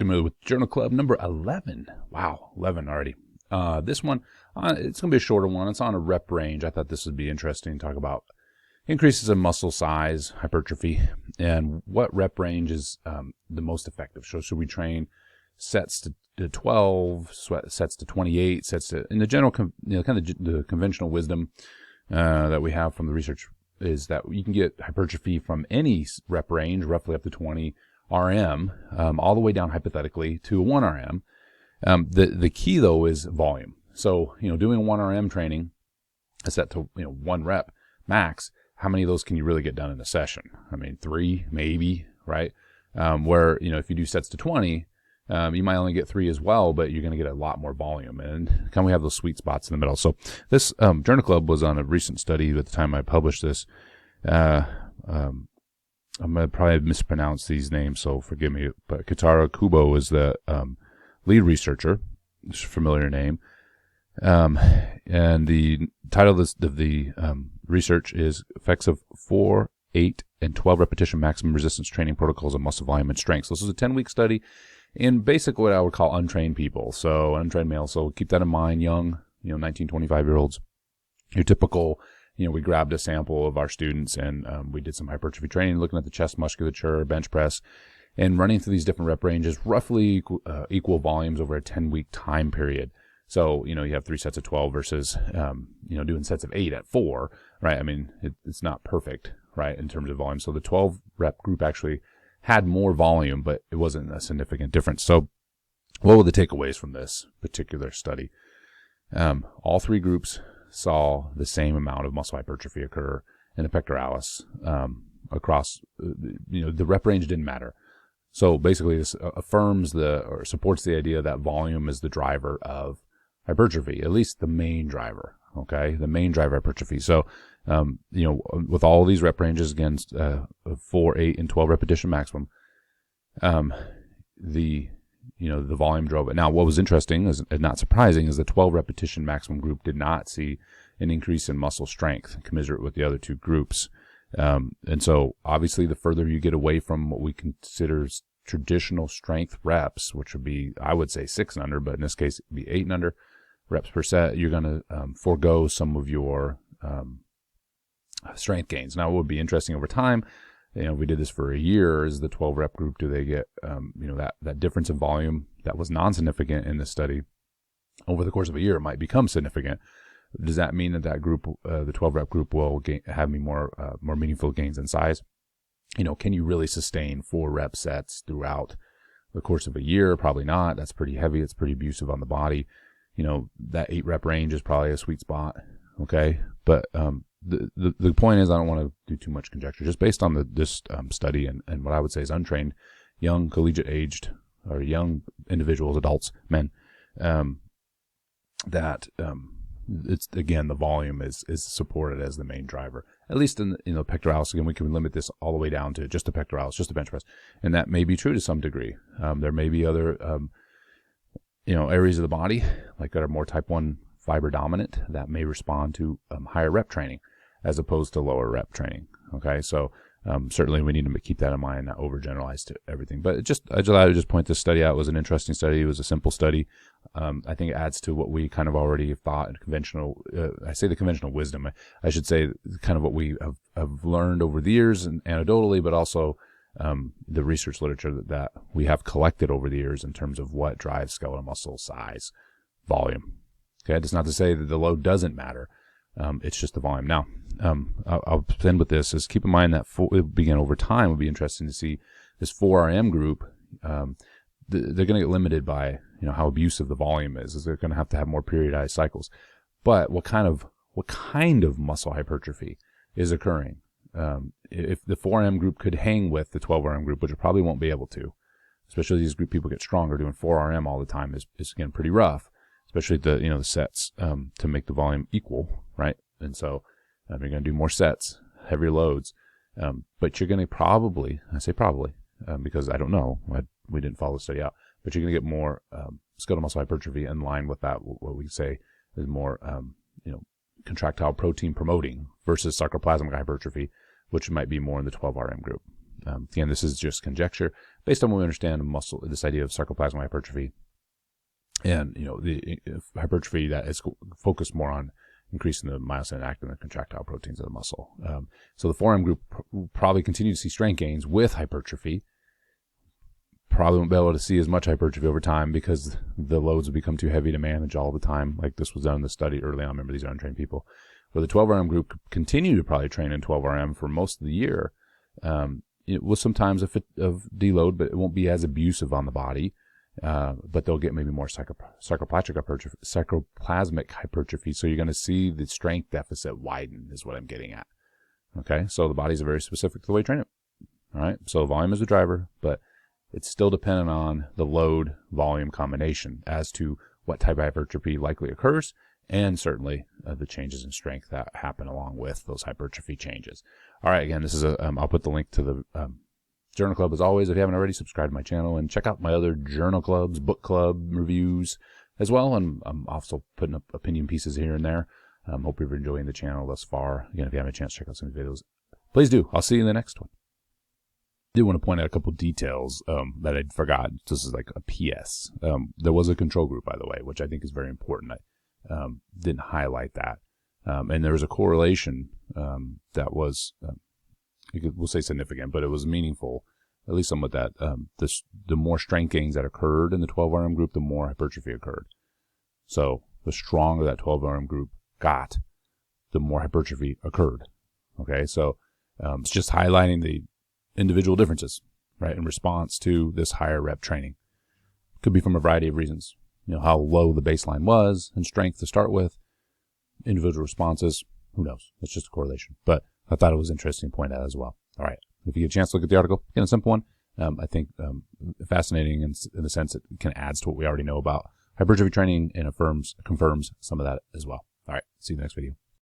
familiar with Journal Club number 11. Wow, 11 already. This one, it's going to be a shorter one. It's on a rep range. I thought this would be interesting to talk about increases in muscle size, hypertrophy, and what rep range is the most effective. So should we train sets to 12, sets to 28, sets to, in the general, kind of the conventional wisdom that we have from the research is that you can get hypertrophy from any rep range, roughly up to 20 RM, all the way down hypothetically to 1 RM. The key though is volume. So, doing 1 RM training, a set to, 1 rep max, how many of those can you really get done in a session? I mean, 3, maybe, right? Where, if you do sets to 20, you might only get 3 as well, but you're going to get a lot more volume. And we have those sweet spots in the middle. So this Journal Club was on a recent study at the time I published this. I'm going to probably mispronounce these names, so forgive me. But Kubo is the lead researcher. It's a familiar name. And the title of the research is Effects of 4, 8, and 12 Repetition Maximum Resistance Training Protocols on Muscle Volume and Strength. So this is a 10-week study in basically what I would call untrained people. So untrained males. So keep that in mind, young, 19, 25-year-olds. Your typical, we grabbed a sample of our students and we did some hypertrophy training, looking at the chest musculature, bench press, and running through these different rep ranges, roughly equal volumes over a 10-week time period. So, you have 3 sets of 12 versus, doing sets of 8 at 4, right? I mean, it's not perfect, right, in terms of volume. So the 12 rep group actually had more volume, but it wasn't a significant difference. So what were the takeaways from this particular study? All 3 groups saw the same amount of muscle hypertrophy occur in the pectoralis across, the rep range didn't matter. So basically this affirms or supports the idea that volume is the driver of hypertrophy, at least the main driver, okay? The main driver of hypertrophy. So, with all these rep ranges against 4, 8, and 12 repetition maximum, the volume drove it. Now, what was interesting, and not surprising, is the 12 repetition maximum group did not see an increase in muscle strength commensurate with the other 2 groups. And so obviously the further you get away from what we consider traditional strength reps, which would be, I would say 6 and under, but in this case it'd be 8 and under reps per set, you're going to forego some of your strength gains. Now, what would be interesting over time, if we did this for a year, is the 12 rep group, do they get, that difference in volume that was non-significant in this study over the course of a year might become significant. Does that mean that group, the 12 rep group, will have more meaningful gains in size? Can you really sustain 4 rep sets throughout the course of a year? Probably not. That's pretty heavy. It's pretty abusive on the body. That 8 rep range is probably a sweet spot. Okay. But, the point is, I don't want to do too much conjecture, just based on this study and what I would say is untrained, young, collegiate aged, or young individuals, adults, men, it's, again, the volume is supported as the main driver, at least in pectoralis. Again, we can limit this all the way down to just the pectoralis, just the bench press, and that may be true to some degree. There may be other areas of the body like that are more type 1 fiber dominant that may respond to higher rep training as opposed to lower rep training. Okay, so certainly we need to keep that in mind, not overgeneralize to everything. But I just point this study out. It was an interesting study. It was a simple study. I think it adds to what we kind of already thought in conventional, I say the conventional wisdom, I should say kind of what we have learned over the years and anecdotally, but also the research literature that we have collected over the years in terms of what drives skeletal muscle size, volume. Okay, that's not to say that the load doesn't matter. It's just the volume. Now, I'll end with this, is keep in mind that begin over time would be interesting to see this 4RM group. They're going to get limited by, how abusive the volume is they're going to have more periodized cycles. But what kind of muscle hypertrophy is occurring? If the 4RM group could hang with the 12RM group, which it probably won't be able to, especially as these group people get stronger, doing 4RM all the time is again pretty rough, especially the sets to make the volume equal, right? And so you're going to do more sets, heavier loads, but you're going to probably, I say probably, because I don't know, we didn't follow the study out, but you're going to get more skeletal muscle hypertrophy in line with that, what we say is more, contractile protein promoting versus sarcoplasmic hypertrophy, which might be more in the 12RM group. Again, this is just conjecture based on what we understand of muscle, this idea of sarcoplasmic hypertrophy, and the hypertrophy that is focused more on increasing the myosin and actin, the contractile proteins of the muscle. So the forearm group will probably continue to see strength gains with hypertrophy. Probably won't be able to see as much hypertrophy over time because the loads will become too heavy to manage all the time, like this was done in the study early on. Remember, these are untrained people. Where the 12RM group could continue to probably train in 12RM for most of the year. It will sometimes of deload, but it won't be as abusive on the body. But they'll get maybe more sarcoplasmic hypertrophy. So you're going to see the strength deficit widen is what I'm getting at. Okay. So the body's very specific to the way you train it. All right. So volume is the driver, but it's still dependent on the load volume combination as to what type of hypertrophy likely occurs, and certainly the changes in strength that happen along with those hypertrophy changes. All right. Again, this is I'll put the link to the, Journal Club, as always. If you haven't already, subscribe to my channel and check out my other journal clubs, book club reviews as well. And I'm also putting up opinion pieces here and there. Hope you're enjoying the channel thus far. Again, if you haven't had a chance to check out some of the videos, please do. I'll see you in the next one. I do want to point out a couple details that I forgot. This is like a PS. There was a control group, by the way, which I think is very important. I didn't highlight that. And there was a correlation that was... we'll say significant, but it was meaningful, at least somewhat, that the more strength gains that occurred in the 12RM group, the more hypertrophy occurred. So the stronger that 12RM group got, the more hypertrophy occurred. Okay, so it's just highlighting the individual differences, right, in response to this higher rep training. Could be from a variety of reasons. How low the baseline was in strength to start with, individual responses, who knows? It's just a correlation. But I thought it was interesting to point out as well. All right. If you get a chance to look at the article, again, a simple one. I think fascinating in the sense that it can add to what we already know about hypertrophy training and confirms some of that as well. All right. See you in the next video.